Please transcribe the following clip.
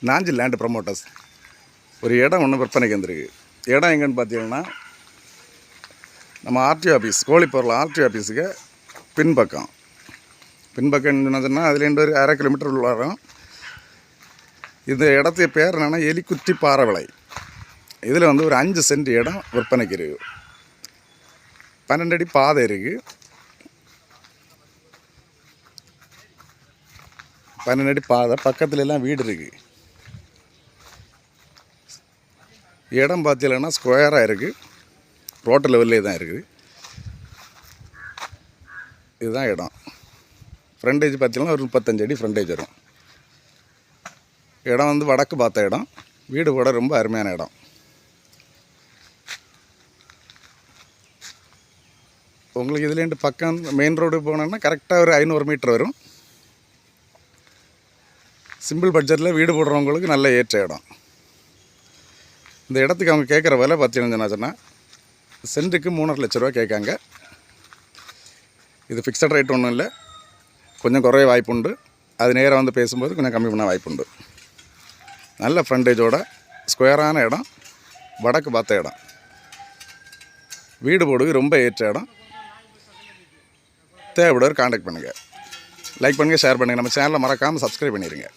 Nanjil land promoters ஒரு இடம் ஒன்று விற்பனைக்கு வந்திருக்கு. இடம் எங்கன்னு பார்த்தீங்கன்னா நம்ம ஆர்டிஓ ஆஃபீஸ் கோழிப்பொருள் ஆர்டிஓ ஆஃபீஸுக்கு பின்பக்கம் சொன்னால் அதுலேருந்து ஒரு 1/2 கிலோமீட்டர் உள்ள வரும். இந்த இடத்து பேர் என்னென்னா எலிக்குத்தி பாறைவிளை. இதில் வந்து ஒரு 5 சென்ட் இடம் விற்பனைக்கு இருக்குது. 12 அடி பாதை இருக்குது. 12 அடி பாதை பக்கத்துல எல்லாம் வீடு இருக்குது. இடம் பார்த்தீங்கன்னா ஸ்கொயராக இருக்குது. ரோட்டு லெவல்லே தான் இருக்குது. இதுதான் இடம். ஃப்ரண்டேஜ் பார்த்தீங்கன்னா ஒரு 35 அடி ஃப்ரண்டேஜ் வரும். இடம் வந்து வடக்கு பார்த்த இடம். வீடு கூட ரொம்ப அருமையான இடம். உங்களுக்கு இதுலேருந்து பக்கம் மெயின் ரோடு போனோன்னா கரெக்டாக ஒரு 500 மீட்டர் வரும். சிம்பிள் பட்ஜெட்டில் வீடு போடுறவங்களுக்கு நல்ல ஏற்ற இடம். இந்த இடத்துக்கு அவங்க கேட்குற விலை பார்த்தீங்கன்னா சொன்னால் சென்ட்டுக்கு 3.5 லட்ச ரூபா கேட்காங்க. இது ஃபிக்ஸட் ரேட் ஒன்றும் இல்லை, கொஞ்சம் குறைய வாய்ப்புண்டு. அது நேராக வந்து பேசும்போது கொஞ்சம் கம்மி பண்ண வாய்ப்புண்டு. நல்ல ஃப்ரண்டேஜோட ஸ்கொயரான இடம், வடக்கு பார்த்த இடம், வீடு போடுக்கு ரொம்ப ஏற்ற இடம். தேவைப்படுவர் கான்டாக்ட் பண்ணுங்கள். லைக் பண்ணுங்கள், ஷேர் பண்ணுங்கள். நம்ம சேனலை மறக்காமல் சப்ஸ்கிரைப் பண்ணிடுங்க.